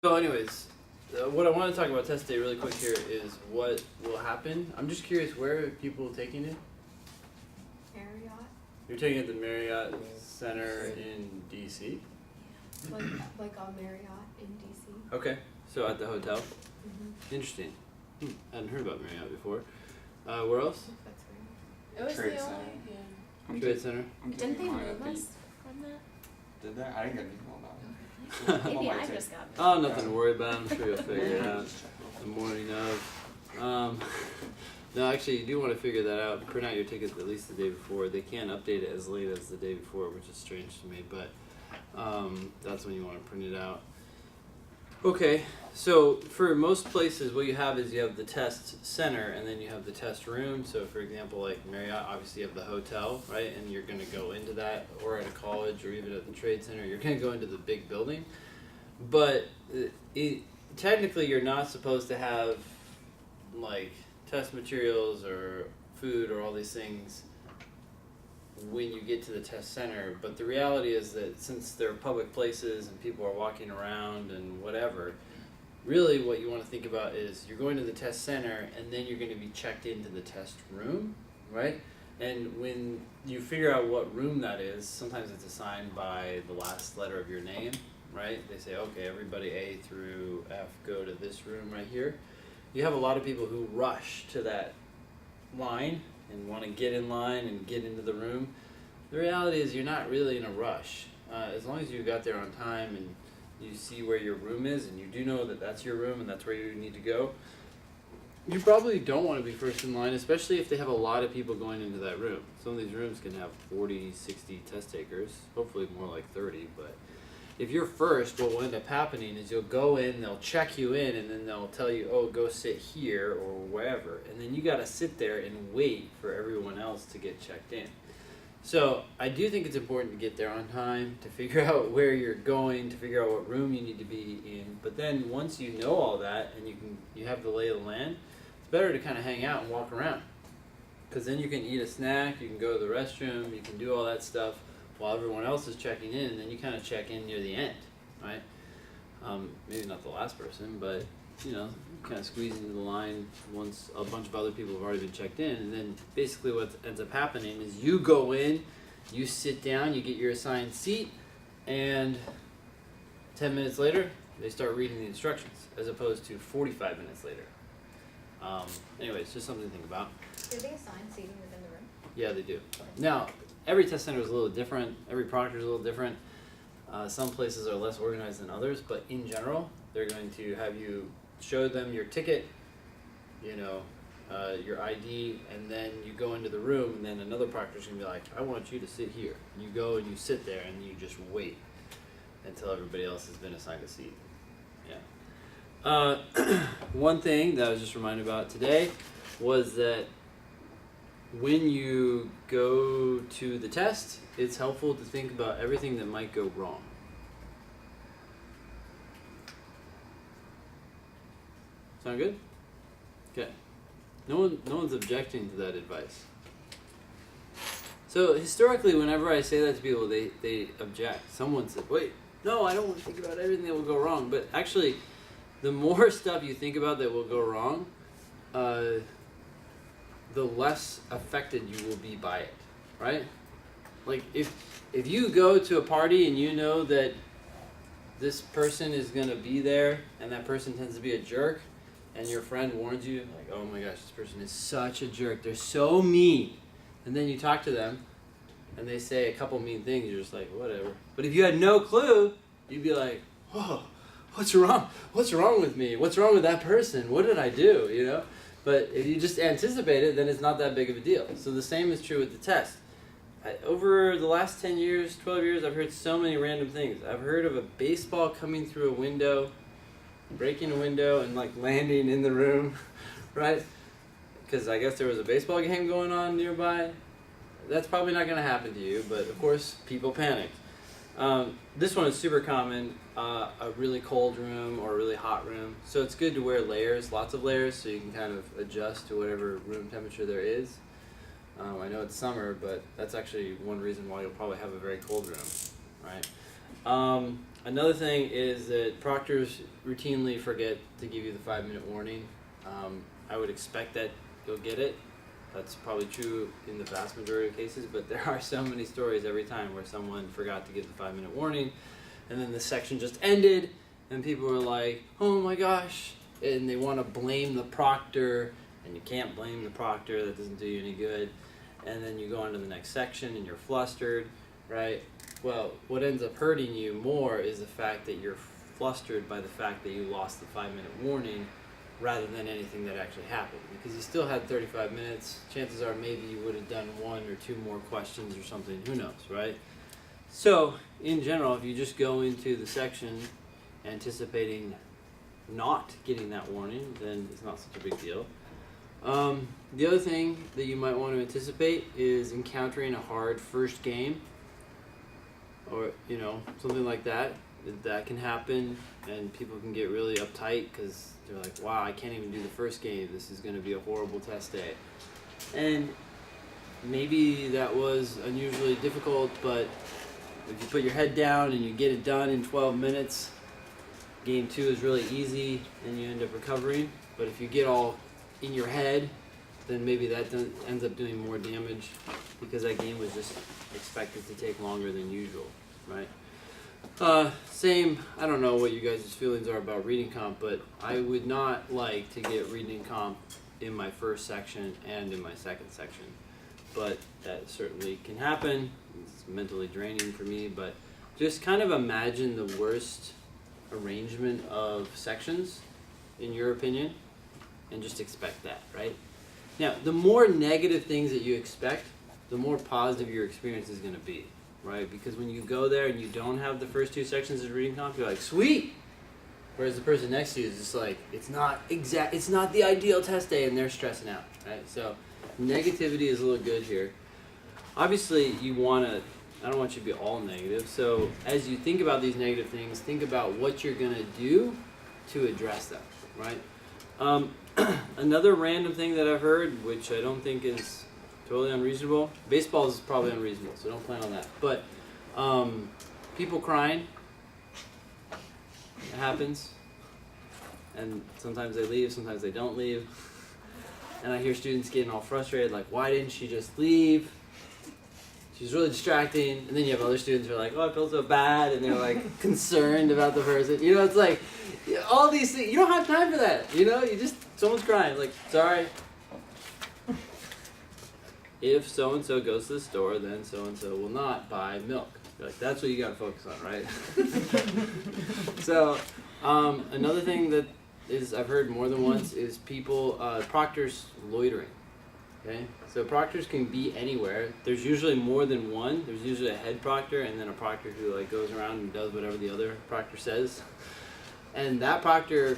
So anyways, what I want to talk about test day really quick here is what will happen. I'm just curious, where are people taking it? Marriott. You're taking it at the Marriott Center in DC? Like on Marriott in DC. Okay, so at the hotel? Mm-hmm. Interesting. I hadn't heard about Marriott before. Where else? That's weird. It was Trade the Center. only. Trade Center? Didn't they move us from that? Did they? I didn't get an email about it. Maybe might I take- just got it. Oh, nothing to worry about. I'm sure you'll figure it out the morning of. No, actually, you do want to figure that out. Print out your tickets at least the day before. They can't update it as late as the day before, which is strange to me, but that's when you want to print it out. Okay, so for most places, what you have is you have the test center and then you have the test room. So, for example, like Marriott, obviously you have the hotel, right? And you're going to go into that, or at a college, or even at the trade center, you're going to go into the big building. But technically, you're not supposed to have like test materials or food or all these things when you get to the test center. But the reality is that since they're public places and people are walking around and whatever, really what you want to think about is you're going to the test center and then you're going to be checked into the test room, right? And when you figure out what room that is, sometimes it's assigned by the last letter of your name, right? They say, okay, everybody A through F go to this room right here. You have a lot of people who rush to that line and want to get in line and get into the room. The reality is you're not really in a rush. As long as you got there on time and you see where your room is and you do know that that's your room and that's where you need to go, you probably don't want to be first in line, especially if they have a lot of people going into that room. Some of these rooms can have 40, 60 test takers, hopefully more like 30, but if you're first, what will end up happening is you'll go in, they'll check you in, and then they'll tell you, oh, go sit here or wherever. And then you got to sit there and wait for everyone else to get checked in. So I do think it's important to get there on time, to figure out where you're going, to figure out what room you need to be in. But then once you know all that and you have the lay of the land, it's better to kind of hang out and walk around. Because then you can eat a snack, you can go to the restroom, you can do all that stuff while everyone else is checking in, and then you kind of check in near the end, right? Maybe not the last person, but you know, kind of squeeze into the line once a bunch of other people have already been checked in, and then basically what ends up happening is you go in, you sit down, you get your assigned seat, and 10 minutes later, they start reading the instructions, as opposed to 45 minutes later. Anyways, just something to think about. Do they assign seating within the room? Yeah, they do. Now, every test center is a little different. Every proctor is a little different. Some places are less organized than others, but in general, they're going to have you show them your ticket, you know, your ID, and then you go into the room, and then another proctor's going to be like, I want you to sit here. And you go and you sit there, and you just wait until everybody else has been assigned a seat. Yeah. One thing that I was just reminded about today was that when you go to the test, it's helpful to think about everything that might go wrong. Sound good? Okay. No one's objecting to that advice. So historically, whenever I say that to people, they object. Someone said, wait, no, I don't want to think about everything that will go wrong. But actually, the more stuff you think about that will go wrong, the less affected you will be by it, right? Like if you go to a party and you know that this person is gonna be there and that person tends to be a jerk, and your friend warns you, like, oh my gosh, this person is such a jerk, they're so mean, and then you talk to them and they say a couple mean things, you're just like, whatever. But if you had no clue, you'd be like, whoa, what's wrong with me? What's wrong with that person? What did I do, you know? But if you just anticipate it, then it's not that big of a deal. So the same is true with the test. Over the last 10 years, 12 years, I've heard so many random things. I've heard of a baseball coming through a window, breaking a window and like landing in the room, right? Because I guess there was a baseball game going on nearby. That's probably not going to happen to you, but of course, people panicked. This one is super common, a really cold room or a really hot room. So it's good to wear layers, lots of layers, so you can kind of adjust to whatever room temperature there is. I know it's summer, but that's actually one reason why you'll probably have a very cold room, right? Another thing is that proctors routinely forget to give you the 5-minute warning. I would expect that you'll get it. That's probably true in the vast majority of cases, but there are so many stories every time where someone forgot to give the 5-minute warning, and then the section just ended, and people were like, oh my gosh, and they want to blame the proctor, and you can't blame the proctor, that doesn't do you any good, and then you go on to the next section and you're flustered, right? Well, what ends up hurting you more is the fact that you're flustered by the fact that you lost the 5-minute warning rather than anything that actually happened. Because you still had 35 minutes, chances are maybe you would have done 1 or 2 more questions or something, who knows, right? So, in general, if you just go into the section anticipating not getting that warning, then it's not such a big deal. The other thing that you might want to anticipate is encountering a hard first game, or something like that. That can happen, and people can get really uptight because they're like, wow, I can't even do the first game, this is going to be a horrible test day. And maybe that was unusually difficult, but if you put your head down and you get it done in 12 minutes, game 2 is really easy and you end up recovering. But if you get all in your head, then maybe that ends up doing more damage because that game was just expected to take longer than usual, right? Same, I don't know what you guys' feelings are about reading comp, but I would not like to get reading comp in my first section and in my second section. But that certainly can happen. It's mentally draining for me, but just kind of imagine the worst arrangement of sections, in your opinion, and just expect that, right? Now, the more negative things that you expect, the more positive your experience is going to be, right? Because when you go there and you don't have the first 2 sections of reading comp, you're like, sweet! Whereas the person next to you is just like, it's not the ideal test day, and they're stressing out, right? So negativity is a little good here. Obviously, I don't want you to be all negative, so as you think about these negative things, think about what you're going to do to address them, right? Another random thing that I've heard, which I don't think is totally unreasonable, baseball is probably unreasonable, so don't plan on that, but people crying, it happens, and sometimes they leave, sometimes they don't leave, and I hear students getting all frustrated, like, why didn't she just leave? She's really distracting. And then you have other students who are like, oh, I feel so bad, and they're like concerned about the person. It's like all these things. You don't have time for that. Someone's crying. Like, sorry. If so and so goes to the store, then so and so will not buy milk. You're like, that's what you got to focus on, right? So another thing that is I've heard more than once is people proctors loitering. Okay, so proctors can be anywhere. There's usually more than one. There's usually a head proctor and then a proctor who like goes around and does whatever the other proctor says. And that proctor,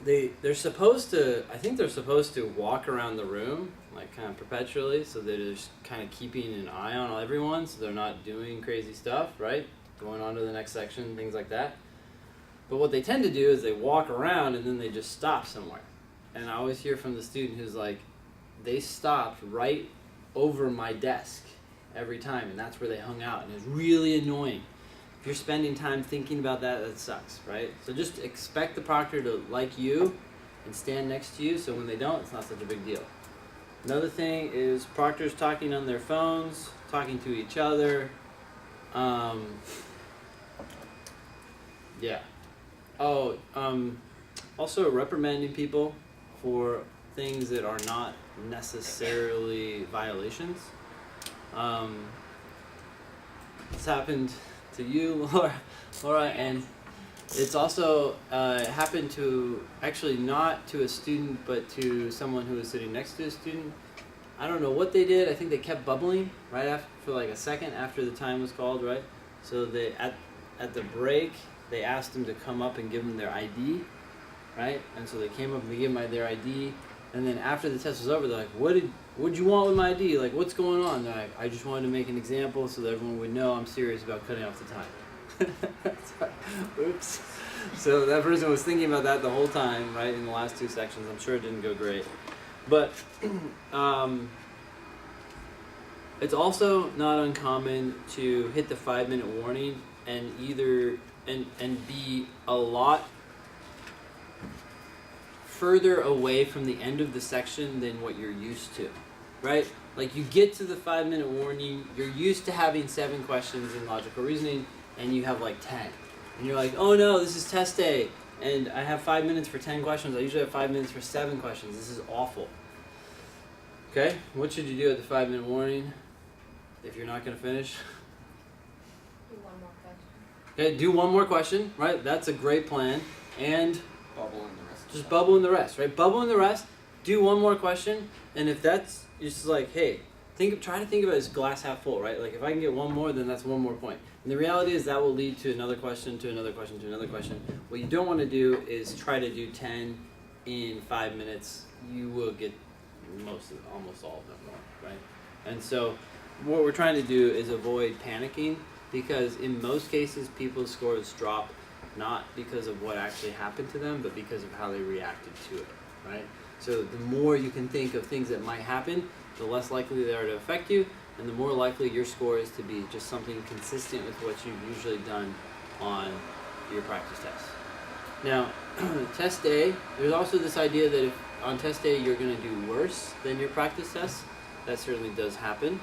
they're supposed to, I think they're supposed to walk around the room like kind of perpetually, so they're just kind of keeping an eye on everyone, so they're not doing crazy stuff, right? Going on to the next section, things like that. But what they tend to do is they walk around and then they just stop somewhere. And I always hear from the student who's like, they stopped right over my desk every time, and that's where they hung out, and it's really annoying. If you're spending time thinking about that, that sucks, right? So just expect the proctor to like you and stand next to you, so when they don't, it's not such a big deal. Another thing is proctors talking on their phones, talking to each other. Yeah. Also reprimanding people for things that are not necessarily violations. This happened to you, Laura, and it's also happened to, actually not to a student, but to someone who was sitting next to a student. I don't know what they did. I think they kept bubbling right after, for like a second after the time was called, right? So they at the break, they asked them to come up and give them their ID, right? And so they came up and they gave them their ID. And then after the test was over, they're like, what'd you want with my ID? Like, what's going on? They're like, I just wanted to make an example so that everyone would know I'm serious about cutting off the time. Oops. So that person was thinking about that the whole time, right, in the last 2 sections. I'm sure it didn't go great. But it's also not uncommon to hit the 5-minute warning and either and be a lot further away from the end of the section than what you're used to, right? Like you get to the 5-minute warning, you're used to having 7 questions in logical reasoning, and you have like 10. And you're like, oh no, this is test day, and I have 5 minutes for 10 questions. I usually have 5 minutes for 7 questions. This is awful. Okay, what should you do at the 5-minute warning if you're not going to finish? Do one more question. Okay, do one more question, right? That's a great plan. And Bubble in the rest. just bubble in the rest, right? Bubble in the rest, do one more question, and if that's just like, hey, try to think of it as glass half full, right? Like if I can get one more, then that's one more point. And the reality is that will lead to another question, to another question, to another question. What you don't want to do is try to do 10 in 5 minutes. You will get almost all of them wrong, right? And so what we're trying to do is avoid panicking, because in most cases people's scores drop not because of what actually happened to them, but because of how they reacted to it, right? So the more you can think of things that might happen, the less likely they are to affect you, and the more likely your score is to be just something consistent with what you've usually done on your practice tests. Now, test day, there's also this idea that if on test day you're going to do worse than your practice tests. That certainly does happen.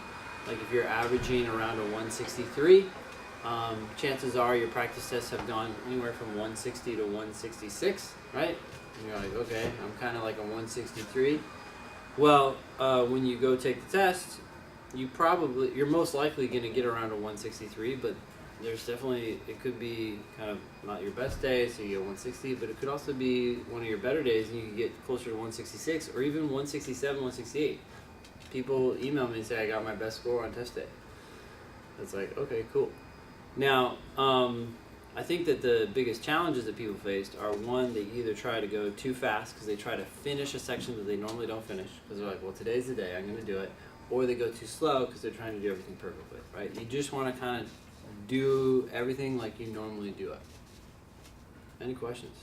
Like if you're averaging around a 163, chances are your practice tests have gone anywhere from 160 to 166, right? And you're like, okay, I'm kind of like a 163. Well, when you go take the test, you're most likely going to get around a 163, but there's definitely, it could be kind of not your best day, so you get 160, but it could also be one of your better days and you can get closer to 166 or even 167, 168. People email me and say, I got my best score on test day. It's like, okay, cool. Now, I think that the biggest challenges that people faced are, one, they either try to go too fast because they try to finish a section that they normally don't finish because they're like, well, today's the day, I'm going to do it. Or they go too slow because they're trying to do everything perfectly, right? You just want to kind of do everything like you normally do it. Any questions?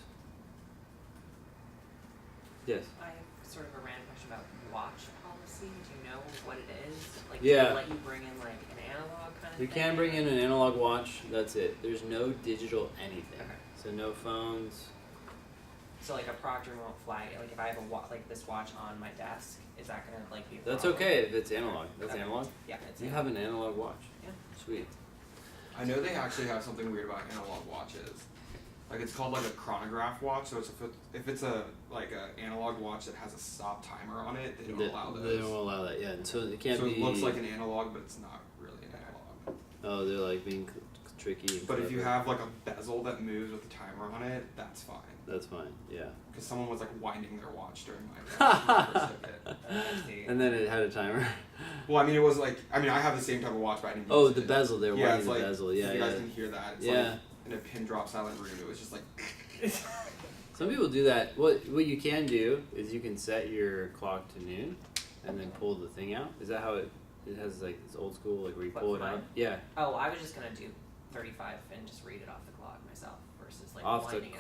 Yes? I have sort of a random question about watch policy. Do you know what it is? Like, Yeah. do they let you bring in like an analog kind of You thing? can bring in an analog watch, that's it. There's no digital anything. Okay. So no phones. So like a proctor won't flag it. Like if I have like this watch on my desk, is that gonna like be a That's problem? okay if it's analog. That's Okay. analog? Yeah, it's You have an analog watch. Yeah. Sweet. I know they actually have something weird about analog watches. Like it's called like a chronograph watch. So if it's a analog watch that has a stop timer on it, they don't allow those. They don't allow that, yeah. And so it can't So be. it looks like an analog, but it's not really an analog. Oh, they're like being tricky. And But if you clever. have like a bezel that moves with the timer on it, that's fine. That's fine, yeah. Because someone was like winding their watch during my first ticket. I see. And then it had a timer. Well, I mean, it was like, I mean, I have the same type of watch, but I didn't Oh, use the it. bezel. They were Yeah, winding it's the like, bezel. Yeah, if you guys yeah. can hear that. It's Yeah. like in a pin drop silent room, it was just like. Some people do that. What you can do is you can set your clock to noon, and then pull the thing out. Is that how it has like it's old school like where you What, pull it mine? out? Yeah. Oh, I was just gonna do 35 and just read it off the clock myself versus like Off the winding it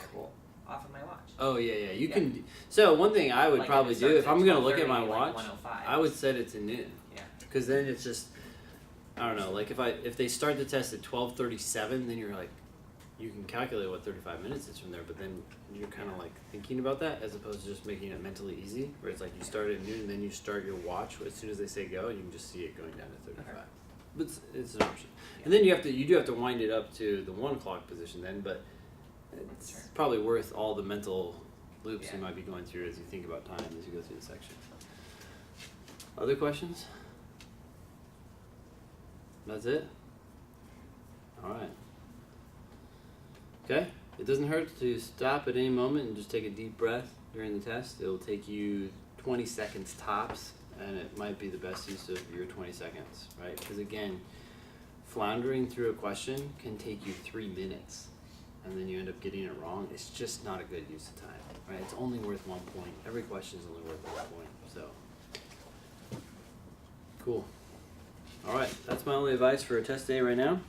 off of my watch. Oh yeah. You Yeah. can. So one thing I would Like, probably if it do if starts I'm gonna look at 12:30, my like watch, 105. I would set it to noon. Yeah. Because then it's just, I don't know. Like if they start the test at 12:37, then you're like, you can calculate what 35 minutes is from there. But then you're kind of like thinking about that as opposed to just making it mentally easy. Where it's like you start at noon, and then you start your watch as soon as they say go, and you can just see it going down to 35. Okay. But it's an option. And then you do have to wind it up to the 1 o'clock position then. But it's Sure. probably worth all the mental loops Yeah. you might be going through as you think about time as you go through the section. Other questions? That's it? Alright. Okay, it doesn't hurt to stop at any moment and just take a deep breath during the test. It'll take you 20 seconds tops, and it might be the best use of your 20 seconds, right? Because again, floundering through a question can take you 3 minutes, and then you end up getting it wrong. It's just not a good use of time, right? It's only worth 1 point. Every question is only worth 1 point, so. Cool. Alright, that's my only advice for a test day right now.